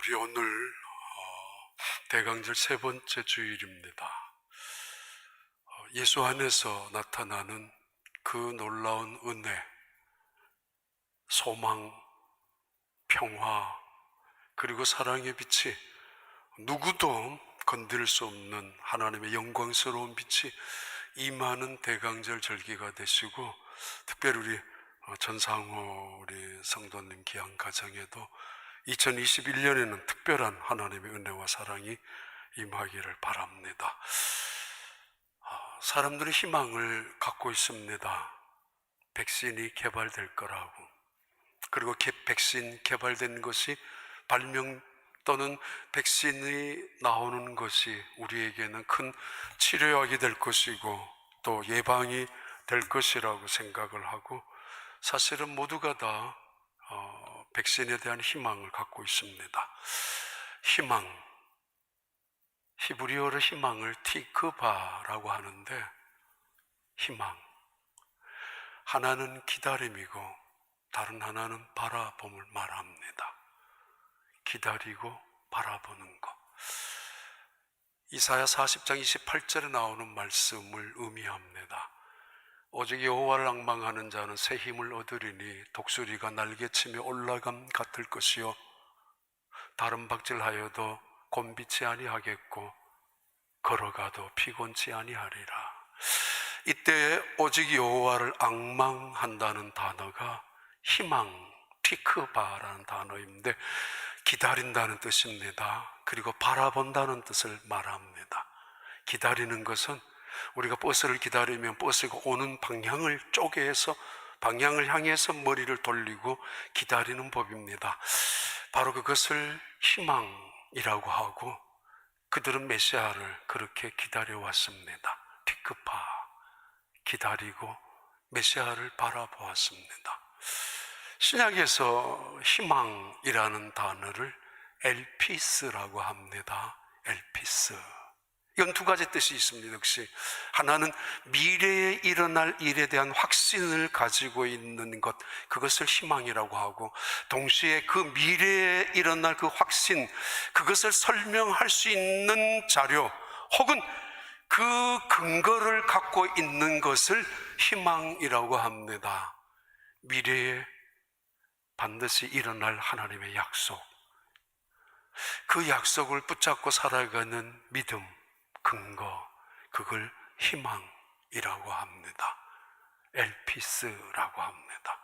우리 오늘 대강절 세 번째 주일입니다. 예수 안에서 나타나는 그 놀라운 은혜, 소망, 평화, 그리고 사랑의 빛이 누구도 건드릴 수 없는 하나님의 영광스러운 빛이 임하는 대강절 절기가 되시고, 특별히 우리 전상호 우리 성도님 귀한 가정에도 2021년에는 특별한 하나님의 은혜와 사랑이 임하기를 바랍니다. 사람들은 희망을 갖고 있습니다. 백신이 개발될 거라고. 그리고 백신 개발된 것이 발명 또는 백신이 나오는 것이 우리에게는 큰 치료약이 될 것이고 또 예방이 될 것이라고 생각을 하고, 사실은 모두가 다 백신에 대한 희망을 갖고 있습니다. 희망, 히브리어로 희망을 티크바라고 하는데, 희망, 하나는 기다림이고 다른 하나는 바라봄을 말합니다. 기다리고 바라보는 것. 이사야 40장 28절에 나오는 말씀을 의미합니다. 오직 여호와를 앙망하는 자는 새 힘을 얻으리니 독수리가 날개치며 올라감 같을 것이요 다른 박질하여도 곤비치 아니하겠고 걸어가도 피곤치 아니하리라. 이때 오직 여호와를 앙망한다는 단어가 희망, 티크바라는 단어인데 기다린다는 뜻입니다. 그리고 바라본다는 뜻을 말합니다. 기다리는 것은 우리가 버스를 기다리면 버스가 오는 방향을 쪼개서 방향을 향해서 머리를 돌리고 기다리는 법입니다. 바로 그것을 희망이라고 하고, 그들은 메시아를 그렇게 기다려왔습니다. 티크파, 기다리고 메시아를 바라보았습니다. 신약에서 희망이라는 단어를 엘피스라고 합니다. 엘피스. 이건 두 가지 뜻이 있습니다. 역시 하나는 미래에 일어날 일에 대한 확신을 가지고 있는 것, 그것을 희망이라고 하고, 동시에 그 미래에 일어날 그 확신, 그것을 설명할 수 있는 자료 혹은 그 근거를 갖고 있는 것을 희망이라고 합니다. 미래에 반드시 일어날 하나님의 약속, 그 약속을 붙잡고 살아가는 믿음, 근거, 그걸 희망이라고 합니다. 엘피스라고 합니다.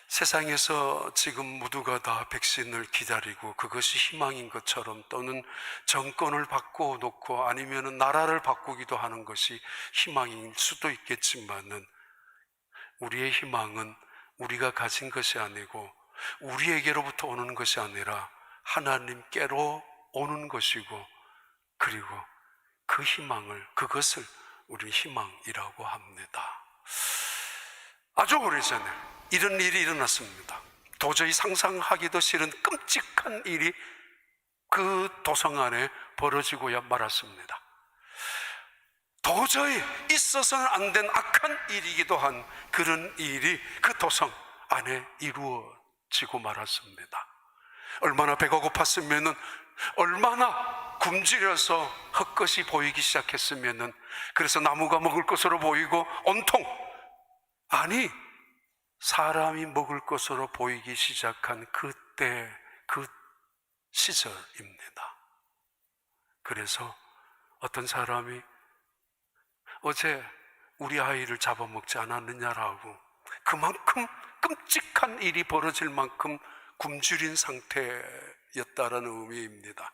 세상에서 지금 모두가 다 백신을 기다리고 그것이 희망인 것처럼, 또는 정권을 바꿔놓고 아니면 나라를 바꾸기도 하는 것이 희망일 수도 있겠지만은, 우리의 희망은 우리가 가진 것이 아니고 우리에게로부터 오는 것이 아니라 하나님께로 오는 것이고, 그리고 그 희망을, 그것을 우리 희망이라고 합니다. 아주 오래전에 이런 일이 일어났습니다. 도저히 상상하기도 싫은 끔찍한 일이 그 도성 안에 벌어지고야 말았습니다. 도저히 있어서는 안 된 악한 일이기도 한 그런 일이 그 도성 안에 이루어지고 말았습니다. 얼마나 배가 고팠으면은, 얼마나 굶주려서 헛것이 보이기 시작했으면은, 그래서 나무가 먹을 것으로 보이고 온통, 아니 사람이 먹을 것으로 보이기 시작한 그때, 그 시절입니다. 그래서 어떤 사람이 어제 우리 아이를 잡아먹지 않았느냐라고, 그만큼 끔찍한 일이 벌어질 만큼 굶주린 상태였다라는 의미입니다.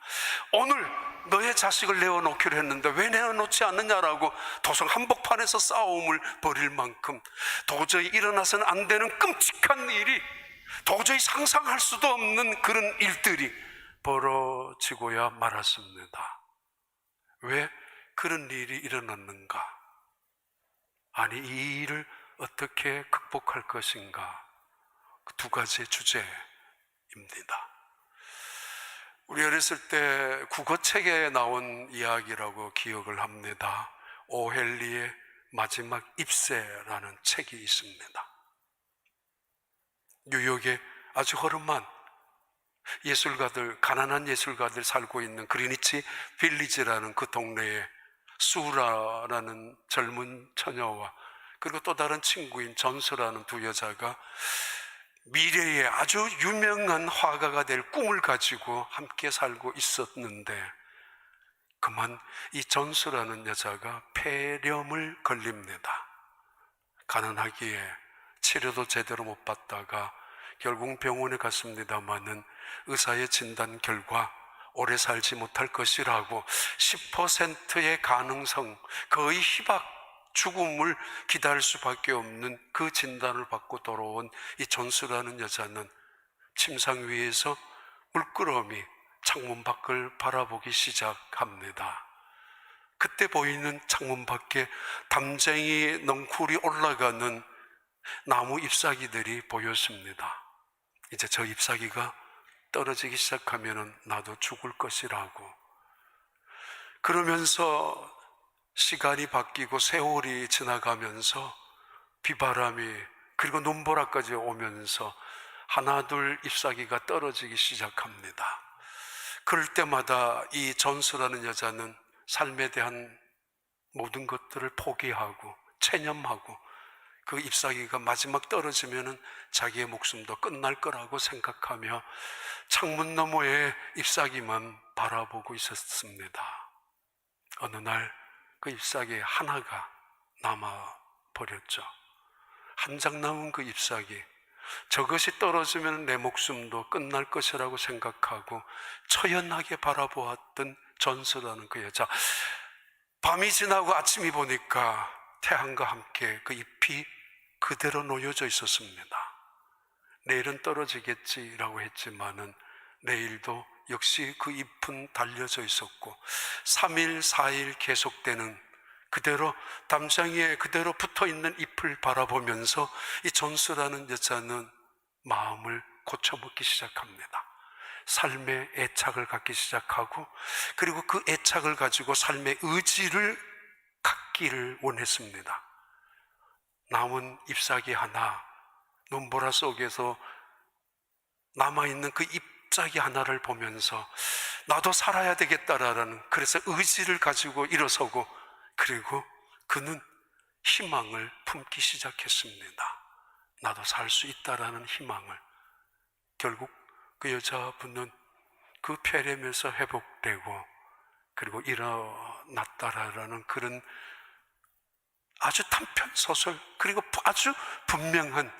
오늘 너의 자식을 내어놓기로 했는데 왜 내어놓지 않느냐라고 도성 한복판에서 싸움을 벌일 만큼 도저히 일어나서는 안 되는 끔찍한 일이, 도저히 상상할 수도 없는 그런 일들이 벌어지고야 말았습니다. 왜 그런 일이 일어났는가? 아니, 이 일을 어떻게 극복할 것인가? 그 두 가지의 주제입니다. 우리 어렸을 때 국어책에 나온 이야기라고 기억을 합니다. 오헬리의 마지막 입새라는 책이 있습니다. 뉴욕의 아주 허름한 예술가들, 가난한 예술가들 살고 있는 그리니치 빌리지라는 그 동네에 수라라는 젊은 처녀와 그리고 또 다른 친구인 전수라는 두 여자가 미래에 아주 유명한 화가가 될 꿈을 가지고 함께 살고 있었는데, 그만 이 전수라는 여자가 폐렴을 걸립니다. 가난하기에 치료도 제대로 못 받다가 결국 병원에 갔습니다마는 의사의 진단 결과 오래 살지 못할 것이라고 10%의 가능성, 거의 희박, 죽음을 기다릴 수밖에 없는 그 진단을 받고 돌아온 이 존스라는 여자는 침상 위에서 물끄러미 창문 밖을 바라보기 시작합니다. 그때 보이는 창문 밖에 담쟁이 넝쿨이 올라가는 나무 잎사귀들이 보였습니다. 이제 저 잎사귀가 떨어지기 시작하면 나도 죽을 것이라고. 그러면서 시간이 바뀌고 세월이 지나가면서 비바람이 그리고 눈보라까지 오면서 하나둘 잎사귀가 떨어지기 시작합니다. 그럴 때마다 이 존스라는 여자는 삶에 대한 모든 것들을 포기하고 체념하고 그 잎사귀가 마지막 떨어지면 자기의 목숨도 끝날 거라고 생각하며 창문 너머에 잎사귀만 바라보고 있었습니다. 어느 날 그 잎사귀 하나가 남아버렸죠. 한 장 남은 그 잎사귀, 저것이 떨어지면 내 목숨도 끝날 것이라고 생각하고 처연하게 바라보았던 존스라는 그 여자, 밤이 지나고 아침이 보니까 태양과 함께 그 잎이 그대로 놓여져 있었습니다. 내일은 떨어지겠지라고 했지만은 내일도 역시 그 잎은 달려져 있었고 3일, 4일 계속되는 그대로 담장에 그대로 붙어있는 잎을 바라보면서 이 존스라는 여자는 마음을 고쳐먹기 시작합니다. 삶의 애착을 갖기 시작하고 그리고 그 애착을 가지고 삶의 의지를 갖기를 원했습니다. 남은 잎사귀 하나, 눈보라 속에서 남아있는 그 잎사귀 하나를 보면서 나도 살아야 되겠다라는, 그래서 의지를 가지고 일어서고 그리고 그는 희망을 품기 시작했습니다. 나도 살 수 있다라는 희망을. 결국 그 여자분은 그 폐렴에서 회복되고 그리고 일어났다라는 그런 아주 단편 소설, 그리고 아주 분명한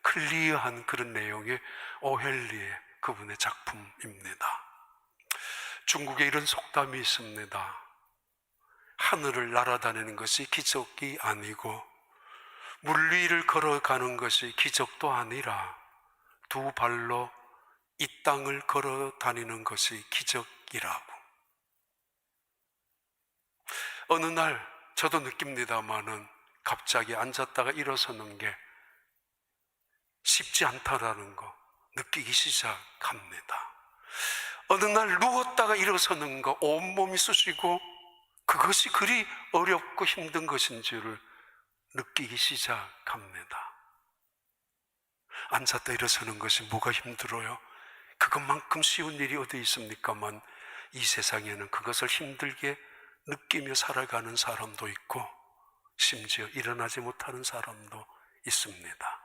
클리어한 그런 내용의 오헬리의 그분의 작품입니다. 중국에 이런 속담이 있습니다. 하늘을 날아다니는 것이 기적이 아니고 물 위를 걸어가는 것이 기적도 아니라 두 발로 이 땅을 걸어 다니는 것이 기적이라고. 어느 날 저도 느낍니다마는 갑자기 앉았다가 일어서는 게 쉽지 않다라는 거 느끼기 시작합니다. 어느 날 누웠다가 일어서는 거, 온몸이 쑤시고 그것이 그리 어렵고 힘든 것인 줄을 느끼기 시작합니다. 앉았다 일어서는 것이 뭐가 힘들어요? 그것만큼 쉬운 일이 어디 있습니까만 이 세상에는 그것을 힘들게 느끼며 살아가는 사람도 있고 심지어 일어나지 못하는 사람도 있습니다.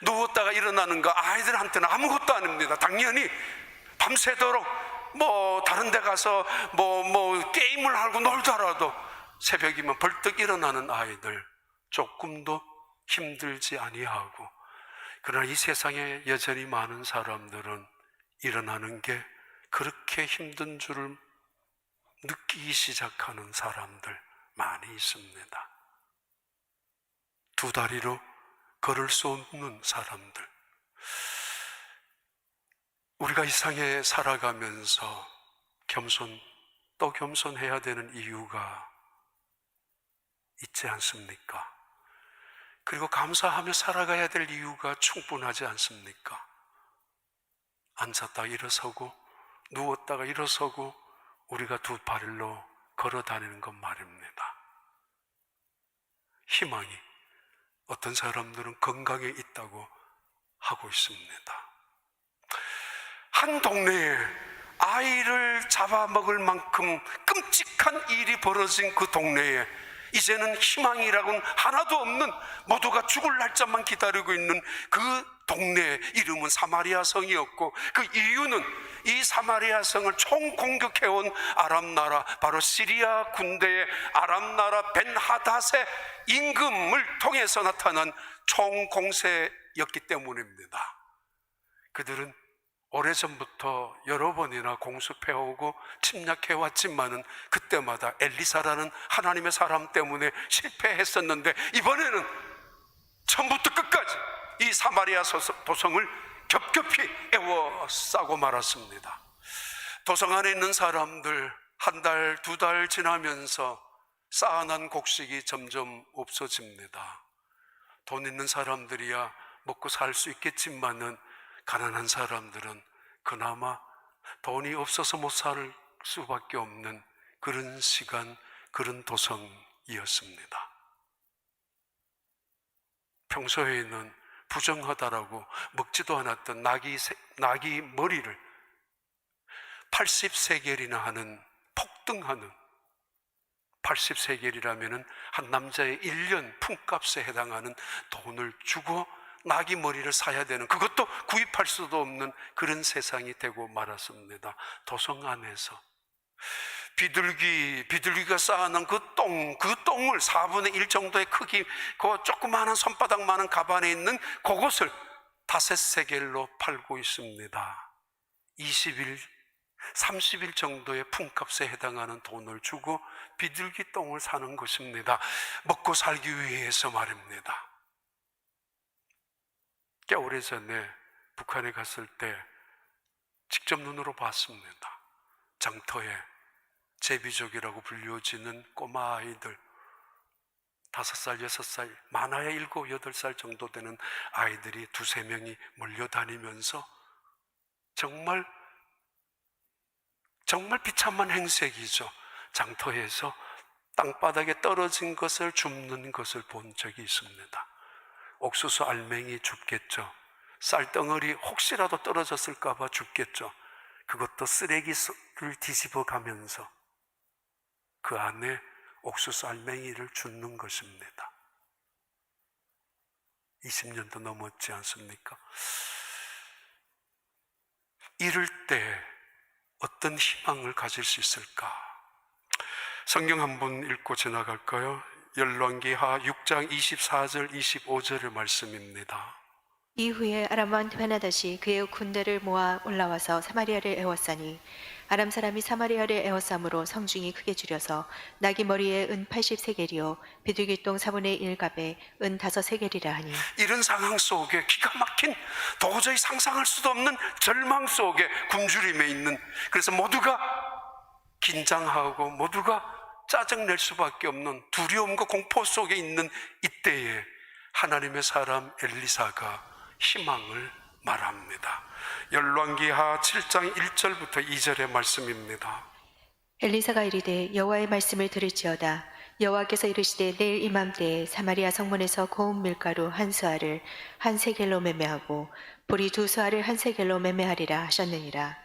누웠다가 일어나는 거 아이들한테는 아무것도 아닙니다. 당연히 밤새도록 다른 데 가서 게임을 하고 놀더라도 새벽이면 벌떡 일어나는 아이들 조금도 힘들지 아니하고, 그러나 이 세상에 여전히 많은 사람들은 일어나는 게 그렇게 힘든 줄을 느끼기 시작하는 사람들 많이 있습니다. 두 다리로 걸을 수 없는 사람들. 우리가 이 세상에 살아가면서 또 겸손해야 되는 이유가 있지 않습니까? 그리고 감사하며 살아가야 될 이유가 충분하지 않습니까? 앉았다 일어서고 누웠다가 일어서고 우리가 두 발로 걸어 다니는 것 말입니다. 희망이, 어떤 사람들은 건강에 있다고 하고 있습니다. 한 동네에 아이를 잡아먹을 만큼 끔찍한 일이 벌어진 그 동네에 이제는 희망이라고는 하나도 없는, 모두가 죽을 날짜만 기다리고 있는 그 동네의 이름은 사마리아 성이었고, 그 이유는 이 사마리아 성을 총공격해온 아람 나라, 바로 시리아 군대의 아람 나라 벤하닷의 임금을 통해서 나타난 총공세였기 때문입니다. 그들은 오래전부터 여러 번이나 공습해오고 침략해왔지만은 그때마다 엘리사라는 하나님의 사람 때문에 실패했었는데, 이번에는 처음부터 끝까지 이 사마리아 도성을 겹겹이 에워싸고 말았습니다. 도성 안에 있는 사람들, 한 달, 두 달 지나면서 쌓아난 곡식이 점점 없어집니다. 돈 있는 사람들이야 먹고 살 수 있겠지만은 가난한 사람들은 그나마 돈이 없어서 못 살 수밖에 없는 그런 시간, 그런 도성이었습니다. 평소에는 부정하다라고 먹지도 않았던 나귀 머리를 80세겔이나 하는, 폭등하는, 80세겔이라면 한 남자의 1년 품값에 해당하는 돈을 주고 나귀 머리를 사야 되는, 그것도 구입할 수도 없는 그런 세상이 되고 말았습니다. 도성 안에서 비둘기가 쌓아놓은 그 똥을 4분의 1 정도의 크기, 그 조그마한 손바닥만한 가방에 있는 그것을 5세겔로 팔고 있습니다. 20일, 30일 정도의 품값에 해당하는 돈을 주고 비둘기 똥을 사는 것입니다. 먹고 살기 위해서 말입니다. 꽤 오래전에 북한에 갔을 때 직접 눈으로 봤습니다. 장터에 제비족이라고 불려지는 꼬마 아이들, 5살, 6살, 많아야 7, 8살 정도 되는 아이들이 2-3명이 몰려다니면서 정말 비참한 행색이죠. 장터에서 땅바닥에 떨어진 것을 줍는 것을 본 적이 있습니다. 옥수수 알맹이 줍겠죠. 쌀덩어리 혹시라도 떨어졌을까 봐 줍겠죠. 그것도 쓰레기를 뒤집어 가면서 그 안에 옥수수 알맹이를 줍는 것입니다. 20년도 넘었지 않습니까? 이럴 때 어떤 희망을 가질 수 있을까? 성경 한번 읽고 지나갈까요? 열왕기하 6장 24절 25절의 말씀입니다. 이후에 아람 왕 베나닷이 그의 군대를 모아 올라와서 사마리아를 에워싸니 아람 사람이 사마리아를 에워싸므로 성중이 크게 줄여서 나귀 머리에 은 80세겔이요 비둘기똥 4분의 1갑에 은 5세겔이라 하니, 이런 상황 속에 기가 막힌, 도저히 상상할 수도 없는 절망 속에 굶주림에 있는, 그래서 모두가 긴장하고 모두가 짜증낼 수밖에 없는 두려움과 공포 속에 있는 이때에 하나님의 사람 엘리사가 희망을 말합니다. 열왕기하 7장 1절부터 2절의 말씀입니다. 엘리사가 이르되 여호와의 말씀을 들을지어다. 여호와께서 이르시되 내일 이맘때에 사마리아 성문에서 고운 밀가루 한 스아를 한 세겔로 매매하고 보리 2스아를 한 세겔로 매매하리라 하셨느니라.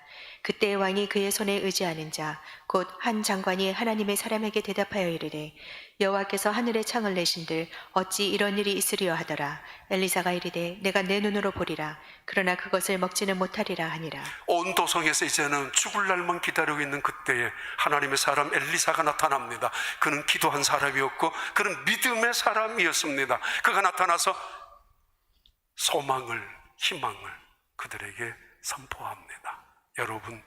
그때 왕이 그의 손에 의지하는 자 곧 한 장관이 하나님의 사람에게 대답하여 이르되 여호와께서 하늘의 창을 내신들 어찌 이런 일이 있으리요 하더라. 엘리사가 이르되 내가 내 눈으로 보리라. 그러나 그것을 먹지는 못하리라 하니라. 온 도성에서 이제는 죽을 날만 기다리고 있는 그때에 하나님의 사람 엘리사가 나타납니다. 그는 기도한 사람이었고 그는 믿음의 사람이었습니다. 그가 나타나서 소망을, 희망을 그들에게 선포합니다. 여러분,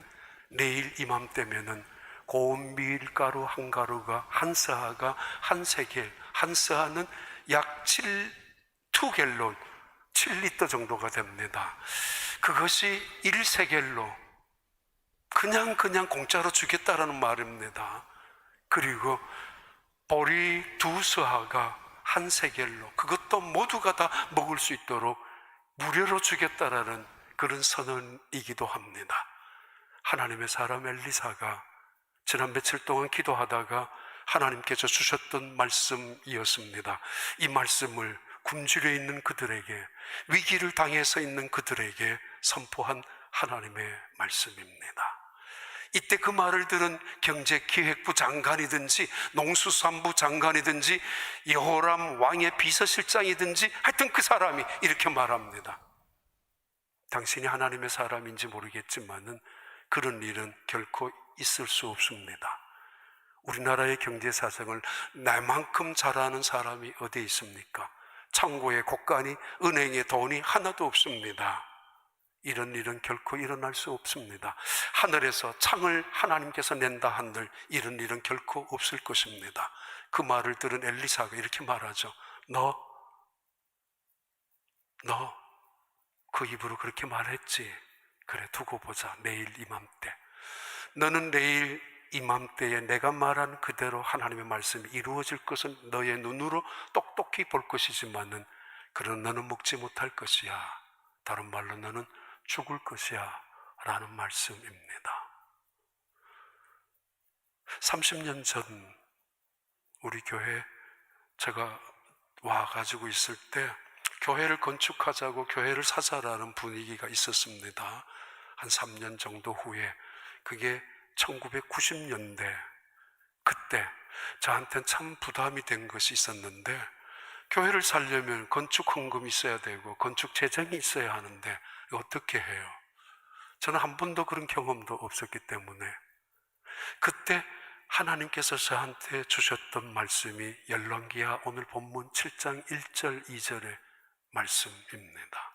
내일 이맘때면은 고운 밀가루 한 가루가, 한 스아가 한 세겔, 한 스아는 약 2갤론, 7리터 정도가 됩니다. 그것이 1세겔로 그냥 공짜로 주겠다라는 말입니다. 그리고 보리 2스아가 한 세겔로, 그것도 모두가 다 먹을 수 있도록 무료로 주겠다라는 그런 선언이기도 합니다. 하나님의 사람 엘리사가 지난 며칠 동안 기도하다가 하나님께서 주셨던 말씀이었습니다. 이 말씀을 굶주려 있는 그들에게, 위기를 당해서 있는 그들에게 선포한 하나님의 말씀입니다. 이때 그 말을 들은 경제기획부 장관이든지 농수산부 장관이든지 여호람 왕의 비서실장이든지 하여튼 그 사람이 이렇게 말합니다. 당신이 하나님의 사람인지 모르겠지만은 그런 일은 결코 있을 수 없습니다. 우리나라의 경제 사정을 나만큼 잘 아는 사람이 어디 있습니까? 창고에 곳간이 은행에 돈이 하나도 없습니다. 이런 일은 결코 일어날 수 없습니다. 하늘에서 창을 하나님께서 낸다 한들 이런 일은 결코 없을 것입니다. 그 말을 들은 엘리사가 이렇게 말하죠. 너 그 입으로 그렇게 말했지. 그래, 두고 보자. 내일 이맘때. 너는 내일 이맘때에 내가 말한 그대로 하나님의 말씀이 이루어질 것은 너의 눈으로 똑똑히 볼 것이지만은 그런 너는 먹지 못할 것이야. 다른 말로 너는 죽을 것이야 라는 말씀입니다. 30년 전 우리 교회 제가 와가지고 있을 때 교회를 건축하자고 교회를 사자라는 분위기가 있었습니다. 한 3년 정도 후에, 그게 1990년대, 그때 저한테는 참 부담이 된 것이 있었는데, 교회를 살려면 건축 헌금이 있어야 되고 건축 재정이 있어야 하는데 어떻게 해요? 저는 한 번도 그런 경험도 없었기 때문에 그때 하나님께서 저한테 주셨던 말씀이 열왕기하 오늘 본문 7장 1절 2절의 말씀입니다.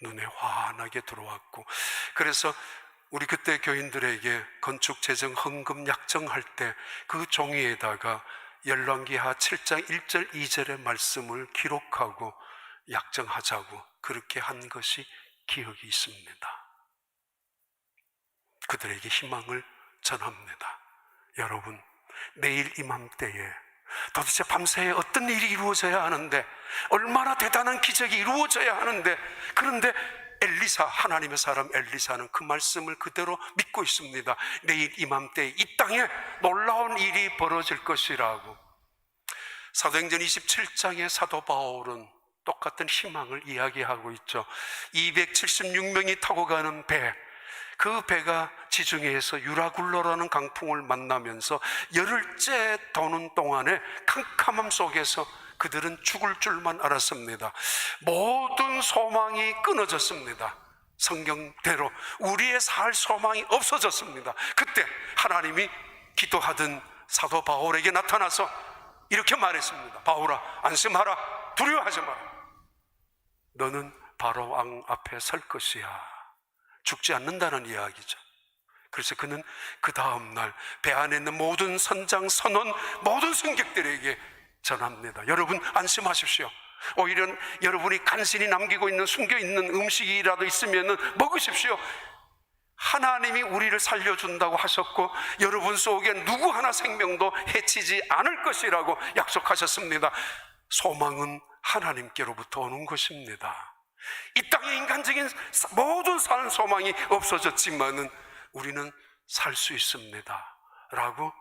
눈에 환하게 들어왔고, 그래서 우리 그때 교인들에게 건축 재정 헌금 약정할 때 그 종이에다가 열왕기하 7장 1절 2절의 말씀을 기록하고 약정하자고 그렇게 한 것이 기억이 있습니다. 그들에게 희망을 전합니다. 여러분, 내일 이맘때에 도대체 밤새 어떤 일이 이루어져야 하는데, 얼마나 대단한 기적이 이루어져야 하는데, 그런데 엘리사, 하나님의 사람 엘리사는 그 말씀을 그대로 믿고 있습니다. 내일 이맘때 이 땅에 놀라운 일이 벌어질 것이라고. 사도행전 27장의 사도 바울은 똑같은 희망을 이야기하고 있죠. 276명이 타고 가는 배, 그 배가 지중해에서 유라굴로라는 강풍을 만나면서 열흘째 도는 동안에 캄캄함 속에서 그들은 죽을 줄만 알았습니다. 모든 소망이 끊어졌습니다. 성경대로 우리의 살 소망이 없어졌습니다. 그때 하나님이 기도하던 사도 바울에게 나타나서 이렇게 말했습니다. 바울아, 안심하라. 두려워하지 마라. 너는 바로 왕 앞에 설 것이야. 죽지 않는다는 이야기죠. 그래서 그는 그 다음날 배 안에 있는 모든 선장, 선원, 모든 승객들에게 전합니다. 여러분 안심하십시오. 오히려 여러분이 간신히 남기고 있는, 숨겨있는 음식이라도 있으면 먹으십시오. 하나님이 우리를 살려준다고 하셨고 여러분 속에 누구 하나 생명도 해치지 않을 것이라고 약속하셨습니다. 소망은 하나님께로부터 오는 것입니다. 이 땅의 인간적인 모든 사는 소망이 없어졌지만은 우리는 살 수 있습니다 라고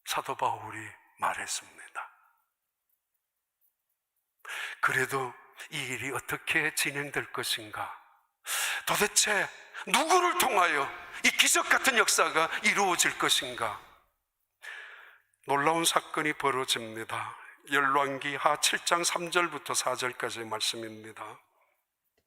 사도 바울이 말했습니다. 그래도 이 일이 어떻게 진행될 것인가? 도대체 누구를 통하여 이 기적 같은 역사가 이루어질 것인가? 놀라운 사건이 벌어집니다. 열왕기하 7장 3절부터 4절까지의 말씀입니다.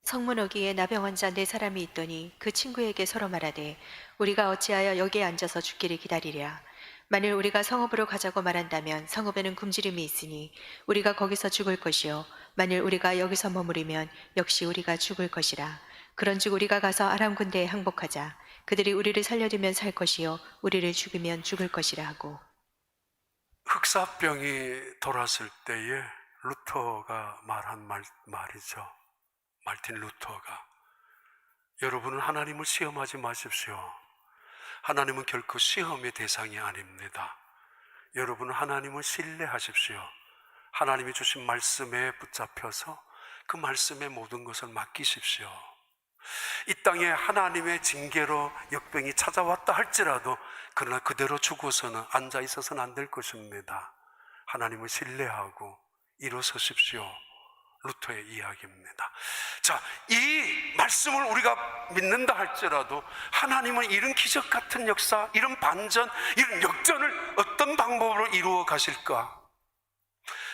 성문어기에 나병 환자 4사람이 있더니 그 친구에게 서로 말하되 우리가 어찌하여 여기에 앉아서 죽기를 기다리랴. 만일 우리가 성읍으로 가자고 말한다면 성읍에는 굶주림이 있으니 우리가 거기서 죽을 것이요 만일 우리가 여기서 머무르면 역시 우리가 죽을 것이라. 그런즉 우리가 가서 아람 군대에 항복하자. 그들이 우리를 살려두면 살 것이요 우리를 죽이면 죽을 것이라 하고. 흑사병이 돌았을 때에 루터가 말한 말이죠. 마르틴 루터가, 여러분은 하나님을 시험하지 마십시오. 하나님은 결코 시험의 대상이 아닙니다. 여러분은 하나님을 신뢰하십시오. 하나님이 주신 말씀에 붙잡혀서 그 말씀에 모든 것을 맡기십시오. 이 땅에 하나님의 징계로 역병이 찾아왔다 할지라도 그러나 그대로 죽어서는 앉아 있어서는 안 될 것입니다. 하나님을 신뢰하고 일어서십시오 루터의 이야기입니다. 자, 이 말씀을 우리가 믿는다 할지라도 하나님은 이런 기적 같은 역사, 이런 반전, 이런 역전을 어떤 방법으로 이루어 가실까?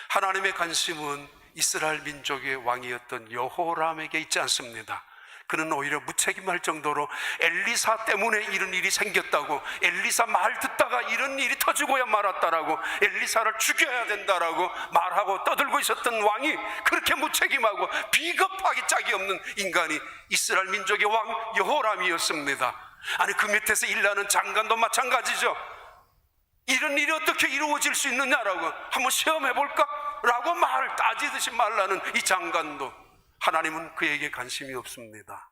하나님의 관심은 이스라엘 민족의 왕이었던 여호람에게 있지 않습니다. 그는 오히려 무책임할 정도로 엘리사 때문에 이런 일이 생겼다고, 엘리사 말 듣다가 이런 일이 터지고야 말았다라고, 엘리사를 죽여야 된다라고 말하고 떠들고 있었던 왕이 그렇게 무책임하고 비겁하기 짝이 없는 인간이 이스라엘 민족의 왕 여호람이었습니다. 아니, 그 밑에서 일하는 장관도 마찬가지죠. 이런 일이 어떻게 이루어질 수 있느냐라고 한번 시험해볼까? 라고 말을 따지듯이 말라는 이 장관도 하나님은 그에게 관심이 없습니다.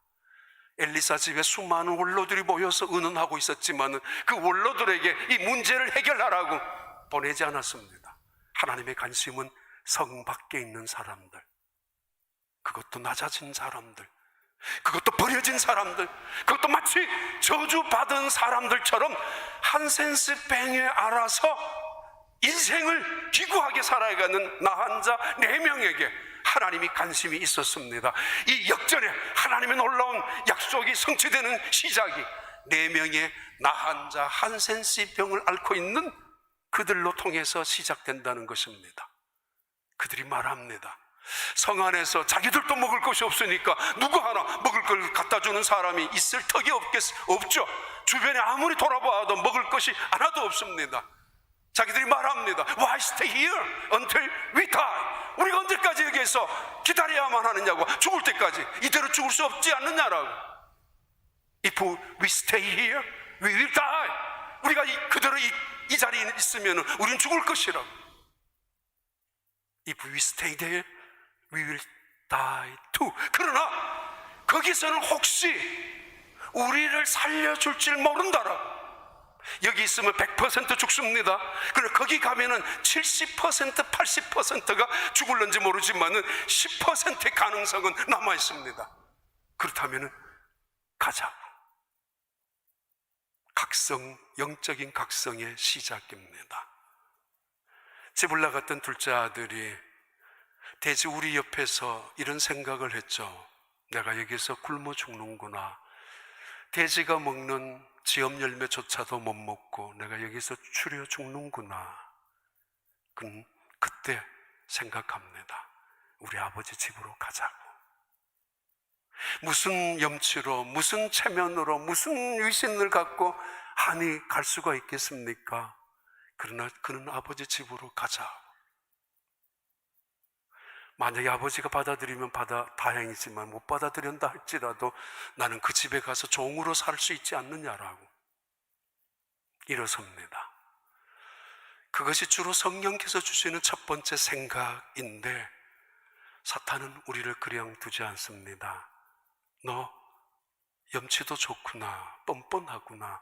엘리사 집에 수많은 원로들이 모여서 의논하고 있었지만 그 원로들에게 이 문제를 해결하라고 보내지 않았습니다. 하나님의 관심은 성 밖에 있는 사람들, 그것도 낮아진 사람들, 그것도 버려진 사람들, 그것도 마치 저주받은 사람들처럼 한 센스 뱅에 알아서 인생을 기구하게 살아가는 나 한 자 4명에게 하나님이 관심이 있었습니다. 이 역전에 하나님의 놀라운 약속이 성취되는 시작이 4명의 나 한 자 한 센스 병을 앓고 있는 그들로 통해서 시작된다는 것입니다. 그들이 말합니다. 성 안에서 자기들도 먹을 것이 없으니까 누구 하나 먹을 걸 갖다 주는 사람이 있을 턱이 없죠. 주변에 아무리 돌아봐도 먹을 것이 하나도 없습니다. 자기들이 말합니다. Why stay here until we die? 우리가 언제까지 여기에서 기다려야만 하느냐고, 죽을 때까지 이대로 죽을 수 없지 않느냐라고. If we stay here, we will die. 우리가 그대로 이 자리에 있으면 우리는 죽을 것이라고. If we stay there, we will die too. 그러나 거기서는 혹시 우리를 살려줄 줄 모른다라고. 여기 있으면 100% 죽습니다. 그러나 거기 가면은 70%, 80%가 죽을는지 모르지만은 10%의 가능성은 남아 있습니다. 그렇다면은 가자고. 각성, 영적인 각성의 시작입니다. 집 올라갔던 둘째 아들이 돼지 우리 옆에서 이런 생각을 했죠. 내가 여기서 굶어 죽는구나. 돼지가 먹는 지엄 열매조차도 못 먹고 내가 여기서 추려 죽는구나. 그때 생각합니다. 우리 아버지 집으로 가자고. 무슨 염치로, 무슨 체면으로, 무슨 위신을 갖고 한이 갈 수가 있겠습니까? 그러나 그는 아버지 집으로 가자. 만약에 아버지가 받아들이면 다행이지만 못 받아들인다 할지라도 나는 그 집에 가서 종으로 살 수 있지 않느냐라고 일어섭니다. 그것이 주로 성령께서 주시는 첫 번째 생각인데 사탄은 우리를 그냥 두지 않습니다. 너 염치도 좋구나, 뻔뻔하구나,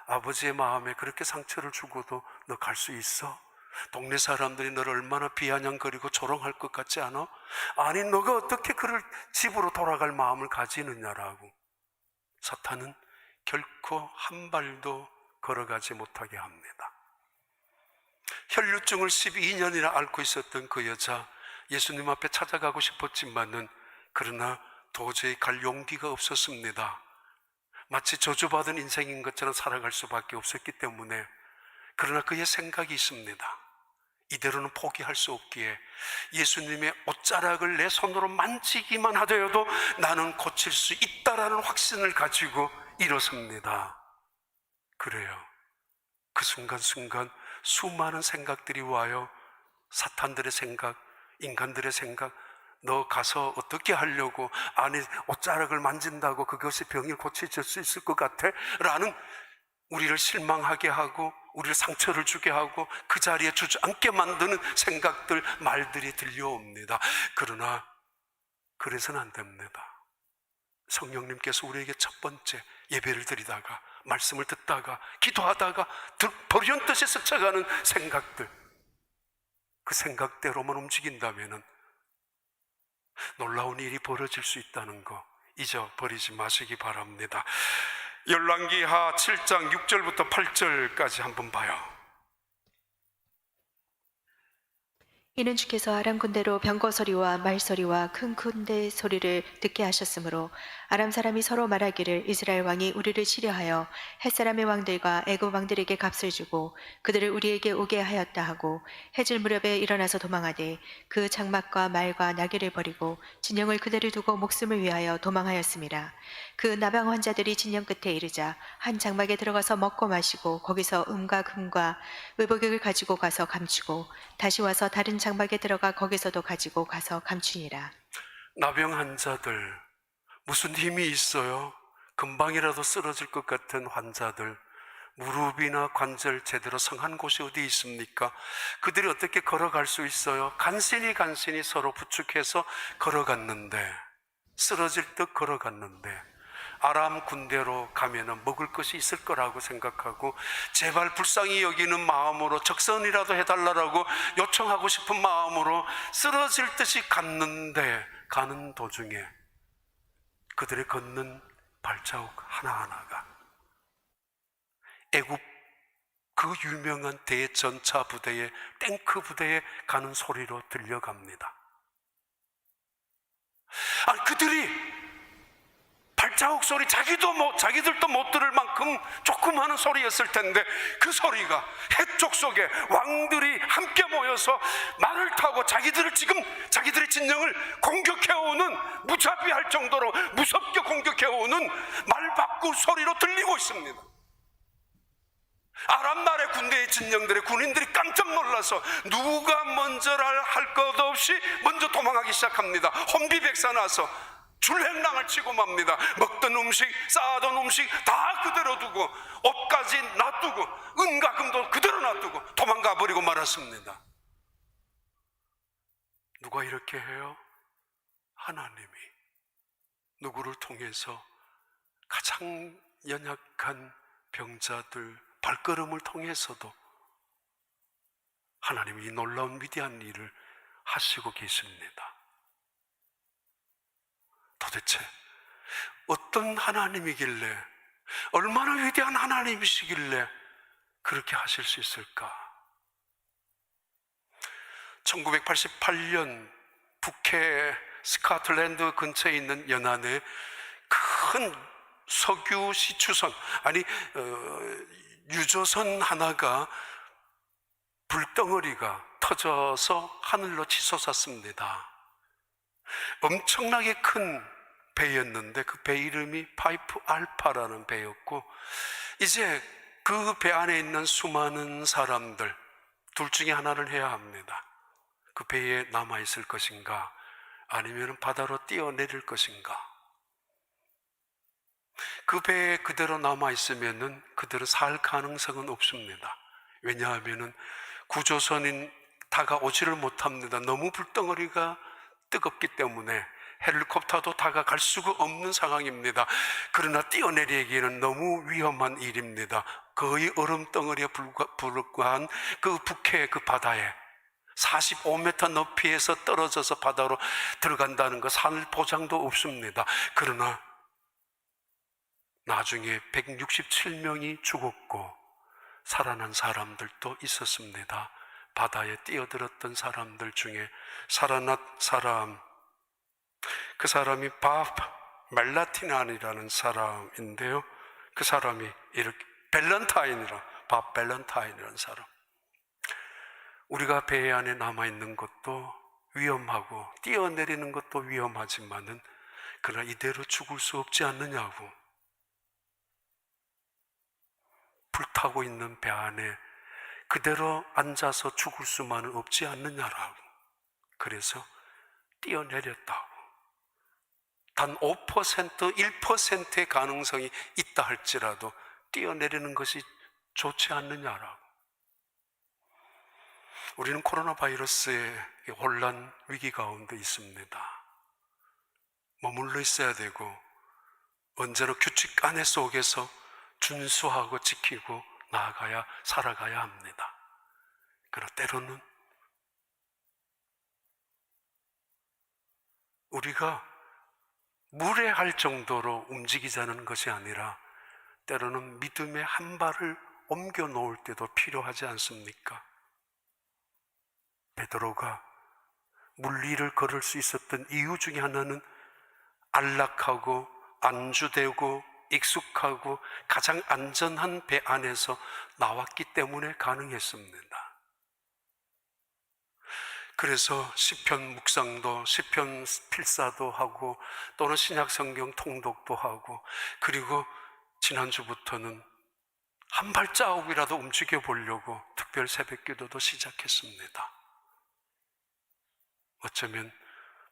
아버지의 마음에 그렇게 상처를 주고도 너 갈 수 있어? 동네 사람들이 너를 얼마나 비아냥거리고 조롱할 것 같지 않아? 아니, 너가 어떻게 그를 집으로 돌아갈 마음을 가지느냐라고. 사탄은 결코 한 발도 걸어가지 못하게 합니다. 혈류증을 12년이나 앓고 있었던 그 여자, 예수님 앞에 찾아가고 싶었지만은 그러나 도저히 갈 용기가 없었습니다. 마치 저주받은 인생인 것처럼 살아갈 수밖에 없었기 때문에. 그러나 그의 생각이 있습니다. 이대로는 포기할 수 없기에 예수님의 옷자락을 내 손으로 만지기만 하더라도 나는 고칠 수 있다라는 확신을 가지고 일어섭니다. 그래요. 그 순간순간 수많은 생각들이 와요. 사탄들의 생각, 인간들의 생각. 너 가서 어떻게 하려고, 아니 옷자락을 만진다고 그것이 병을 고쳐질 수 있을 것 같아? 라는 우리를 실망하게 하고 우리를 상처를 주게 하고 그 자리에 주저앉게 만드는 생각들, 말들이 들려옵니다. 그러나 그래서는 안 됩니다. 성령님께서 우리에게 첫 번째 예배를 드리다가 말씀을 듣다가 기도하다가 버리언듯이 스쳐가는 생각들, 그 생각대로만 움직인다면 놀라운 일이 벌어질 수 있다는 거 잊어버리지 마시기 바랍니다. 열왕기하 7장 6절부터 8절까지 한번 봐요. 이는 주께서 아람 군대로 병거 소리와 말 소리와 큰 군대 소리를 듣게 하셨으므로 아람 사람이 서로 말하기를 이스라엘 왕이 우리를 치려하여 헷 사람의 왕들과 애굽 왕들에게 값을 주고 그들을 우리에게 오게 하였다 하고 해질 무렵에 일어나서 도망하되 그 장막과 말과 나귀를 버리고 진영을 그대로 두고 목숨을 위하여 도망하였습니다. 그 나병 환자들이 진영 끝에 이르자 한 장막에 들어가서 먹고 마시고 거기서 음과 금과 의복을 가지고 가서 감추고 다시 와서 다른 장막에 들어가 거기서도 가지고 가서 감추니라. 나병 환자들, 무슨 힘이 있어요? 금방이라도 쓰러질 것 같은 환자들, 무릎이나 관절 제대로 성한 곳이 어디 있습니까? 그들이 어떻게 걸어갈 수 있어요? 간신히 서로 부축해서 걸어갔는데, 쓰러질 듯 걸어갔는데, 아람 군대로 가면은 먹을 것이 있을 거라고 생각하고 제발 불쌍히 여기는 마음으로 적선이라도 해달라고 요청하고 싶은 마음으로 쓰러질 듯이 갔는데, 가는 도중에 그들의 걷는 발자국 하나하나가 애굽 그 유명한 대전차 부대의 탱크 부대에 가는 소리로 들려갑니다. 아니, 그들이 발자국 소리, 자기들도 못 들을 만큼 조금 하는 소리였을 텐데 그 소리가 해쪽 속에 왕들이 함께 모여서 말을 타고 자기들의 진영을 공격해오는, 무자비할 정도로 무섭게 공격해오는 말바꾸 소리로 들리고 있습니다. 아람 나라의 군대의 진영들의 군인들이 깜짝 놀라서 누가 먼저라 할 것 없이 먼저 도망하기 시작합니다. 혼비백산나서 줄행랑을 치고 맙니다. 먹던 음식, 쌓아둔 음식 다 그대로 두고 옷까지 놔두고 은과 금도 그대로 놔두고 도망가 버리고 말았습니다. 누가 이렇게 해요? 하나님이 누구를 통해서 가장 연약한 병자들 발걸음을 통해서도 하나님이 이 놀라운 위대한 일을 하시고 계십니다. 도대체 어떤 하나님이길래, 얼마나 위대한 하나님이시길래 그렇게 하실 수 있을까? 1988년 북해 스코틀랜드 근처에 있는 연안에 큰 석유 시추선, 유조선 하나가 불덩어리가 터져서 하늘로 치솟았습니다. 엄청나게 큰 배였는데 그 배 이름이 파이프 알파라는 배였고, 이제 그 배 안에 있는 수많은 사람들 둘 중에 하나를 해야 합니다. 그 배에 남아있을 것인가 아니면 바다로 뛰어내릴 것인가. 그 배에 그대로 남아있으면 그대로 살 가능성은 없습니다. 왜냐하면 구조선인 다가오지를 못합니다. 너무 불덩어리가 뜨겁기 때문에 헬리콥터도 다가갈 수가 없는 상황입니다. 그러나 뛰어내리기에는 너무 위험한 일입니다. 거의 얼음덩어리에 불과한 그 북해 그 바다에 45m 높이에서 떨어져서 바다로 들어간다는 거 살 보장도 없습니다. 그러나 나중에 167명이 죽었고 살아난 사람들도 있었습니다. 바다에 뛰어들었던 사람들 중에 살아난 사람, 그 사람이 밥 멜라티난이라는 사람인데요. 그 사람이 이렇게 밥 밸런타인이라는 사람. 우리가 배 안에 남아있는 것도 위험하고 뛰어내리는 것도 위험하지만은 그러나 이대로 죽을 수 없지 않느냐고. 불타고 있는 배 안에 그대로 앉아서 죽을 수만은 없지 않느냐라고. 그래서 뛰어내렸다고. 단 5%, 1%의 가능성이 있다 할지라도 뛰어내리는 것이 좋지 않느냐라고. 우리는 코로나 바이러스의 혼란 위기 가운데 있습니다. 머물러 있어야 되고 언제나 규칙 안에 속에서 준수하고 지키고 나아가야 살아가야 합니다. 그러나 때로는 우리가 무례할 정도로 움직이자는 것이 아니라 때로는 믿음의 한 발을 옮겨 놓을 때도 필요하지 않습니까? 베드로가 물리를 걸을 수 있었던 이유 중에 하나는 안락하고 안주되고 익숙하고 가장 안전한 배 안에서 나왔기 때문에 가능했습니다. 그래서 시편 묵상도, 시편 필사도 하고, 또는 신약 성경 통독도 하고, 그리고 지난주부터는 한 발자국이라도 움직여 보려고 특별 새벽 기도도 시작했습니다. 어쩌면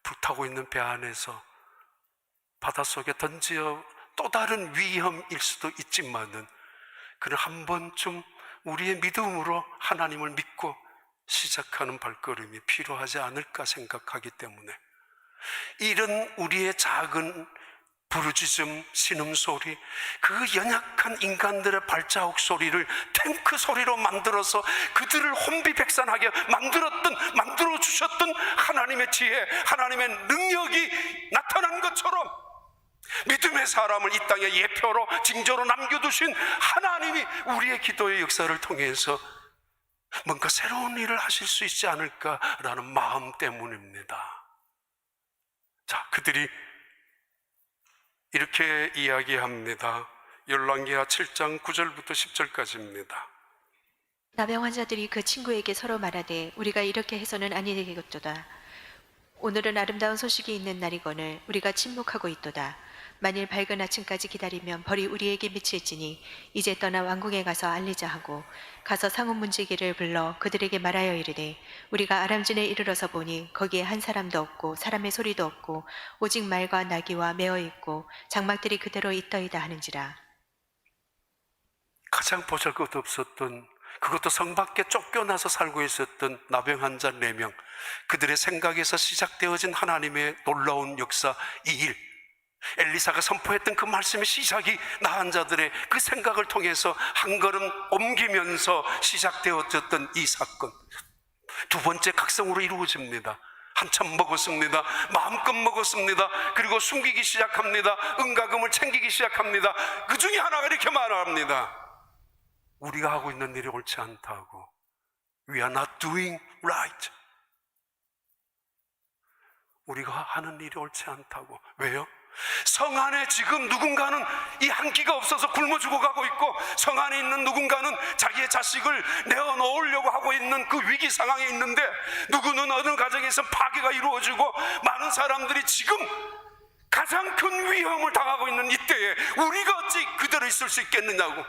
불타고 있는 배 안에서 바닷속에 던져 또 다른 위험일 수도 있지만은, 그는 한 번쯤 우리의 믿음으로 하나님을 믿고 시작하는 발걸음이 필요하지 않을까 생각하기 때문에, 이런 우리의 작은 부르짖음, 신음소리, 그 연약한 인간들의 발자국 소리를 탱크 소리로 만들어서 그들을 혼비백산하게 만들어주셨던 하나님의 지혜, 하나님의 능력이 나타난 것처럼, 믿음의 사람을 이 땅에 예표로 징조로 남겨두신 하나님이 우리의 기도의 역사를 통해서 뭔가 새로운 일을 하실 수 있지 않을까라는 마음 때문입니다. 자, 그들이 이렇게 이야기합니다. 열왕기하 7장 9절부터 10절까지입니다. 나병 환자들이 그 친구에게 서로 말하되 우리가 이렇게 해서는 아니 되겠도다. 오늘은 아름다운 소식이 있는 날이거늘 우리가 침묵하고 있도다. 만일 밝은 아침까지 기다리면 벌이 우리에게 미칠지니 이제 떠나 왕궁에 가서 알리자 하고, 가서 상온 문지기를 불러 그들에게 말하여 이르되 우리가 아람진에 이르러서 보니 거기에 한 사람도 없고 사람의 소리도 없고 오직 말과 나귀와 메어 있고 장막들이 그대로 있더이다 하는지라. 가장 보잘것없었던, 그것도 성 밖에 쫓겨나서 살고 있었던 나병 환자 4명, 그들의 생각에서 시작되어진 하나님의 놀라운 역사, 이 일, 엘리사가 선포했던 그 말씀의 시작이 나은 자들의 그 생각을 통해서 한 걸음 옮기면서 시작되어졌던 이 사건, 두 번째 각성으로 이루어집니다. 한참 먹었습니다. 마음껏 먹었습니다. 그리고 숨기기 시작합니다. 은가금을 챙기기 시작합니다. 그 중에 하나가 이렇게 말합니다. 우리가 하고 있는 일이 옳지 않다고. We are not doing right. 우리가 하는 일이 옳지 않다고. 왜요? 성 안에 지금 누군가는 이 한 끼가 없어서 굶어 죽어가고 있고, 성 안에 있는 누군가는 자기의 자식을 내어놓으려고 하고 있는 그 위기 상황에 있는데, 누구는 어느 가정에서 파괴가 이루어지고 많은 사람들이 지금 가장 큰 위험을 당하고 있는 이때에 우리가 어찌 그대로 있을 수 있겠느냐고.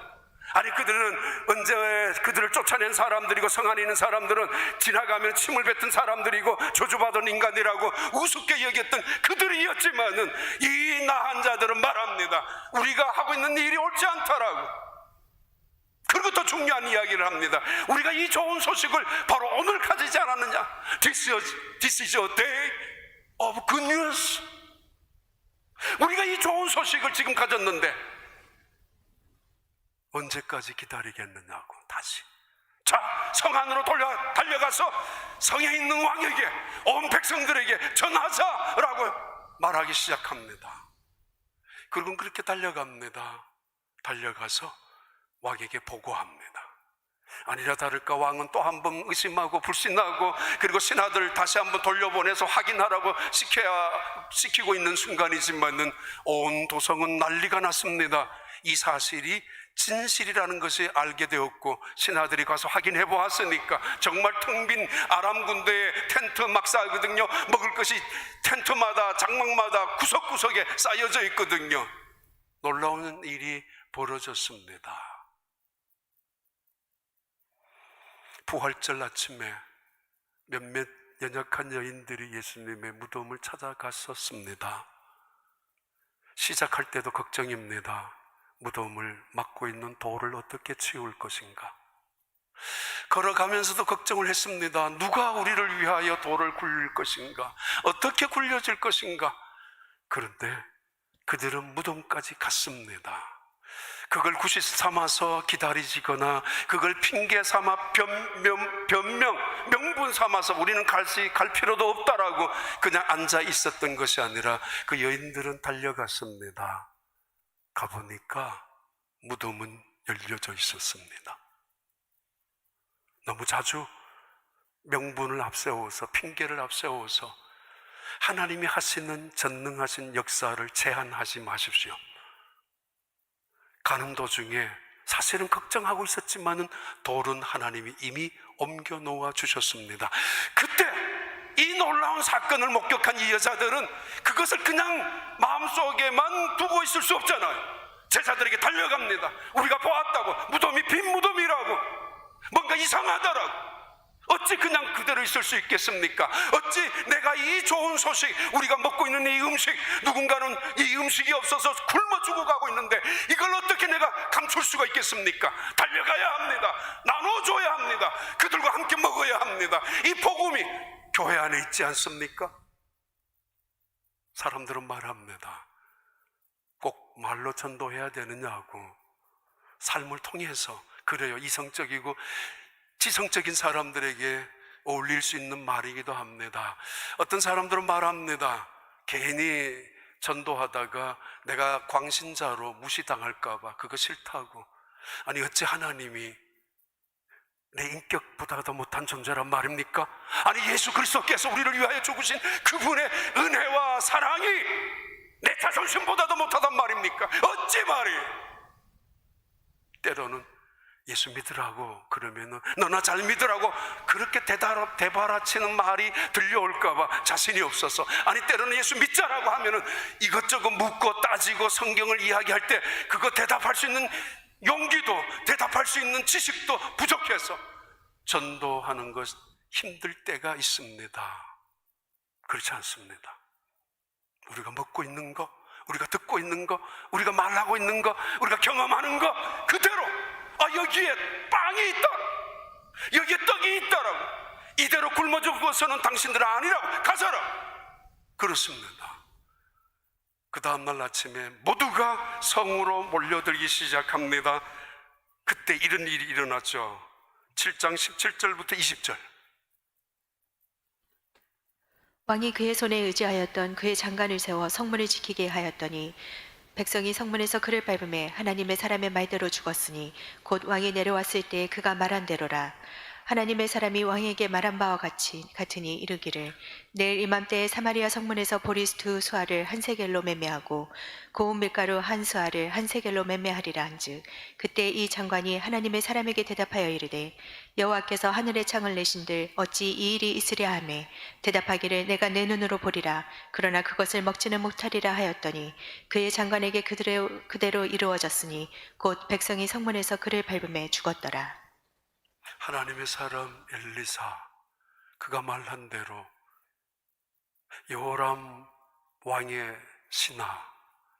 아니, 그들은 언제 그들을 쫓아낸 사람들이고 성 안에 있는 사람들은 지나가면 침을 뱉은 사람들이고 저주받은 인간이라고 우습게 여겼던 그들이었지만은, 이 나한 자들은 말합니다. 우리가 하고 있는 일이 옳지 않다라고. 그리고 더 중요한 이야기를 합니다. 우리가 이 좋은 소식을 바로 오늘 가지지 않았느냐. This is a day of good news. 우리가 이 좋은 소식을 지금 가졌는데 언제까지 기다리겠느냐고. 다시 자, 성 안으로 달려가서 성에 있는 왕에게, 온 백성들에게 전하자라고 말하기 시작합니다. 그리고 그렇게 달려갑니다. 달려가서 왕에게 보고합니다. 아니라 다를까 왕은 또 한 번 의심하고 불신하고, 그리고 신하들을 다시 한번 돌려보내서 확인하라고 시키고 있는 순간이지만은 온 도성은 난리가 났습니다. 이 사실이 진실이라는 것이 알게 되었고, 신하들이 가서 확인해 보았으니까 정말 텅 빈 아람 군대의 텐트 막 쌓거든요. 먹을 것이 텐트마다 장막마다 구석구석에 쌓여져 있거든요. 놀라운 일이 벌어졌습니다. 부활절 아침에 몇몇 연약한 여인들이 예수님의 무덤을 찾아갔었습니다. 시작할 때도 걱정입니다. 무덤을 막고 있는 돌을 어떻게 치울 것인가. 걸어가면서도 걱정을 했습니다. 누가 우리를 위하여 돌을 굴릴 것인가, 어떻게 굴려질 것인가. 그런데 그들은 무덤까지 갔습니다. 그걸 구시 삼아서 기다리지거나, 그걸 핑계 삼아 명분 삼아서 우리는 갈 필요도 없다라고 그냥 앉아 있었던 것이 아니라, 그 여인들은 달려갔습니다. 가보니까 무덤은 열려져 있었습니다. 너무 자주 명분을 앞세워서, 핑계를 앞세워서 하나님이 하시는 전능하신 역사를 제한하지 마십시오. 가는 도중에 사실은 걱정하고 있었지만은 돌은 하나님이 이미 옮겨 놓아 주셨습니다. 그때 이 놀라운 사건을 목격한 이 여자들은 그것을 그냥 마음속에만 두고 있을 수 없잖아요. 제자들에게 달려갑니다. 우리가 보았다고, 무덤이 빈 무덤이라고, 뭔가 이상하더라고. 어찌 그냥 그대로 있을 수 있겠습니까? 어찌 내가 이 좋은 소식, 우리가 먹고 있는 이 음식, 누군가는 이 음식이 없어서 굶어 죽어가고 있는데 이걸 어떻게 내가 감출 수가 있겠습니까? 달려가야 합니다. 나눠줘야 합니다. 그들과 함께 먹어야 합니다. 이 복음이 교회 안에 있지 않습니까? 사람들은 말합니다. 꼭 말로 전도해야 되느냐고. 삶을 통해서, 그래요, 이성적이고 지성적인 사람들에게 어울릴 수 있는 말이기도 합니다. 어떤 사람들은 말합니다. 괜히 전도하다가 내가 광신자로 무시당할까 봐 그거 싫다고. 아니, 어찌 하나님이 내 인격보다 더 못한 존재란 말입니까? 아니, 예수 그리스도께서 우리를 위하여 죽으신 그분의 은혜와 사랑이 내 자존심보다도 못하단 말입니까? 어찌 말이에요? 때로는 예수 믿으라고 그러면은 너나 잘 믿으라고 그렇게 대바라치는 말이 들려올까봐 자신이 없어서, 아니 때로는 예수 믿자라고 하면은 이것저것 묻고 따지고 성경을 이야기할 때 그거 대답할 수 있는 용기도, 대답할 수 있는 지식도 부족해서 전도하는 것 힘들 때가 있습니다. 그렇지 않습니다. 우리가 먹고 있는 거, 우리가 듣고 있는 거, 우리가 말하고 있는 거, 우리가 경험하는 거 그대로, 여기에 빵이 있다, 여기에 떡이 있다라고, 이대로 굶어 죽어서는 당신들은 아니라고, 가서라. 그렇습니다. 그 다음날 아침에 모두가 성으로 몰려들기 시작합니다. 그때 이런 일이 일어났죠. 7장 17절부터 20절. 왕이 그의 손에 의지하였던 그의 장관을 세워 성문을 지키게 하였더니 백성이 성문에서 그를 밟음에 하나님의 사람의 말대로 죽었으니 곧 왕이 내려왔을 때 그가 말한 대로라. 하나님의 사람이 왕에게 말한 바와 같으니 이르기를 내일 이맘때에 사마리아 성문에서 보리 두 수알을 한 세겔로 매매하고 고운 밀가루 한 수알을 한 세겔로 매매하리라 한즉 그때 이 장관이 하나님의 사람에게 대답하여 이르되 여호와께서 하늘의 창을 내신들 어찌 이 일이 있으랴 하매 대답하기를 내가 내 눈으로 보리라 그러나 그것을 먹지는 못하리라 하였더니 그의 장관에게 그대로 이루어졌으니 곧 백성이 성문에서 그를 밟음에 죽었더라. 하나님의 사람 엘리사, 그가 말한 대로 여호람 왕의 신하,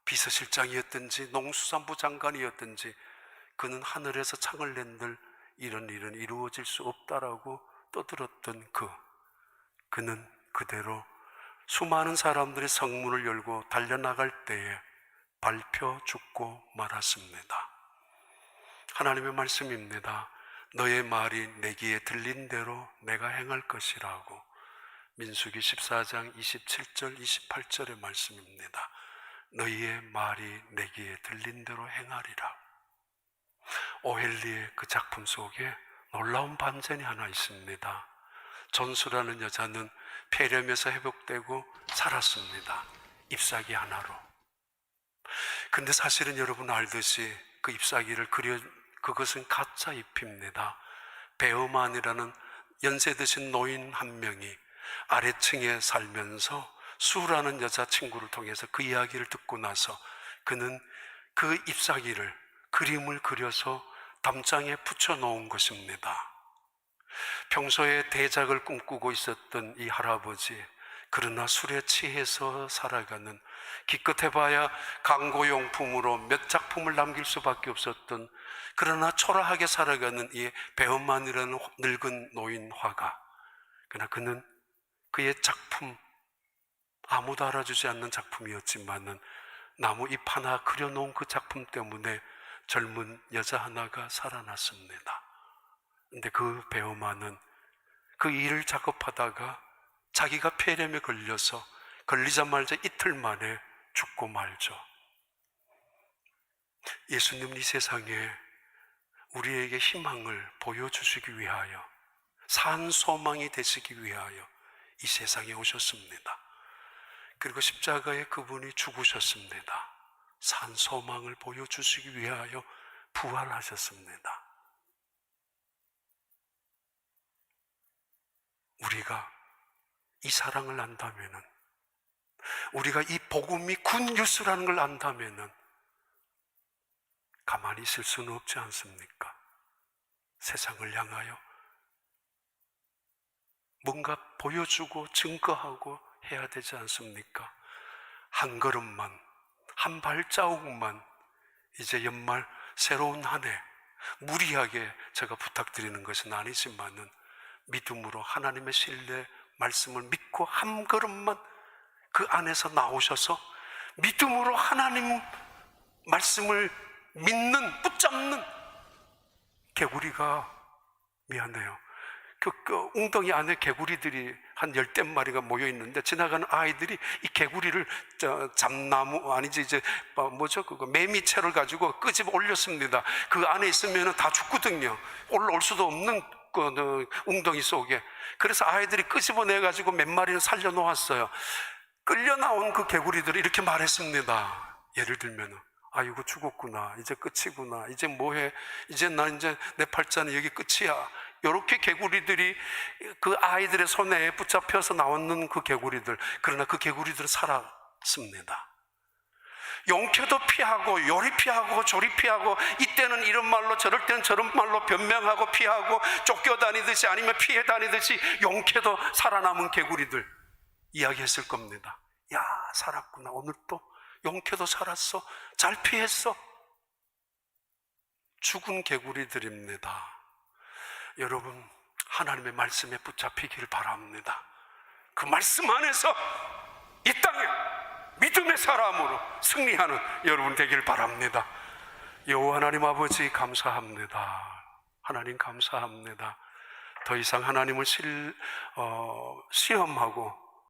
비서실장이었든지 농수산부 장관이었든지 그는 하늘에서 창을 낸들 이런 일은 이루어질 수 없다라고 떠들었던 그는 그대로 수많은 사람들이 성문을 열고 달려나갈 때에 밟혀 죽고 말았습니다. 하나님의 말씀입니다. 너의 말이 내 귀에 들린 대로 내가 행할 것이라고. 민수기 14장 27절 28절의 말씀입니다. 너희의 말이 내 귀에 들린 대로 행하리라. 오헬리의 그 작품 속에 놀라운 반전이 하나 있습니다. 전수라는 여자는 폐렴에서 회복되고 살았습니다. 잎사귀 하나로. 근데 사실은 여러분 알듯이 그 잎사귀를 그것은 가짜 잎입니다. 베어만이라는 연세 드신 노인 한 명이 아래층에 살면서 수라는 여자친구를 통해서 그 이야기를 듣고 나서 그는 그 잎사귀를 그림을 그려서 담장에 붙여놓은 것입니다. 평소에 대작을 꿈꾸고 있었던 이 할아버지, 그러나 술에 취해서 살아가는, 기껏해봐야 광고용품으로 몇 작품을 남길 수밖에 없었던, 그러나 초라하게 살아가는 이 배엄만이라는 늙은 노인 화가, 그러나 그는 그의 작품, 아무도 알아주지 않는 작품이었지만은 나무 잎 하나 그려놓은 그 작품 때문에 젊은 여자 하나가 살아났습니다. 근데 그 배엄만은 그 일을 작업하다가 자기가 폐렴에 걸려서 걸리자마자 이틀 만에 죽고 말죠. 예수님은 이 세상에 우리에게 희망을 보여주시기 위하여 산 소망이 되시기 위하여 이 세상에 오셨습니다. 그리고 십자가에 그분이 죽으셨습니다. 산 소망을 보여주시기 위하여 부활하셨습니다. 우리가 이 사랑을 안다면은, 우리가 이 복음이 굿뉴스라는 걸 안다면은 가만히 있을 수는 없지 않습니까? 세상을 향하여 뭔가 보여주고 증거하고 해야 되지 않습니까? 한 걸음만, 한 발자국만 이제 연말 새로운 한 해 무리하게 제가 부탁드리는 것은 아니지만은 믿음으로 하나님의 신뢰 말씀을 믿고 한 걸음만 그 안에서 나오셔서 믿음으로 하나님 말씀을 믿는, 붙잡는 개구리가, 미안해요, 그 웅덩이 안에 개구리들이 한 10마리가 모여 있는데 지나가는 아이들이 이 개구리를 잡나무, 아니지, 이제 뭐죠, 그거 매미채를 가지고 끄집어 올렸습니다. 그 안에 있으면 다 죽거든요. 올라올 수도 없는 그 웅덩이 속에. 그래서 아이들이 끄집어내 가지고 몇 마리는 살려 놓았어요. 끌려 나온 그 개구리들이 이렇게 말했습니다. 예를 들면, 아이고 죽었구나, 이제 끝이구나, 이제 뭐해, 이제 내 팔자는 여기 끝이야. 이렇게 개구리들이 그 아이들의 손에 붙잡혀서 나오는 그 개구리들, 그러나 그 개구리들은 살았습니다. 용케도 피하고 요리 피하고 조리 피하고, 이때는 이런 말로 저럴 때는 저런 말로 변명하고 피하고 쫓겨다니듯이 아니면 피해 다니듯이 용케도 살아남은 개구리들 이야기했을 겁니다. 야, 살았구나, 오늘 또 용케도 살았어, 잘 피했어. 죽은 개구리들입니다. 여러분, 하나님의 말씀에 붙잡히기를 바랍니다. 그 말씀 안에서 이 땅에 믿음의 사람으로 승리하는 여러분 되길 바랍니다. 여호와 하나님 아버지 감사합니다. 하나님 감사합니다. 더 이상 하나님을 시험하고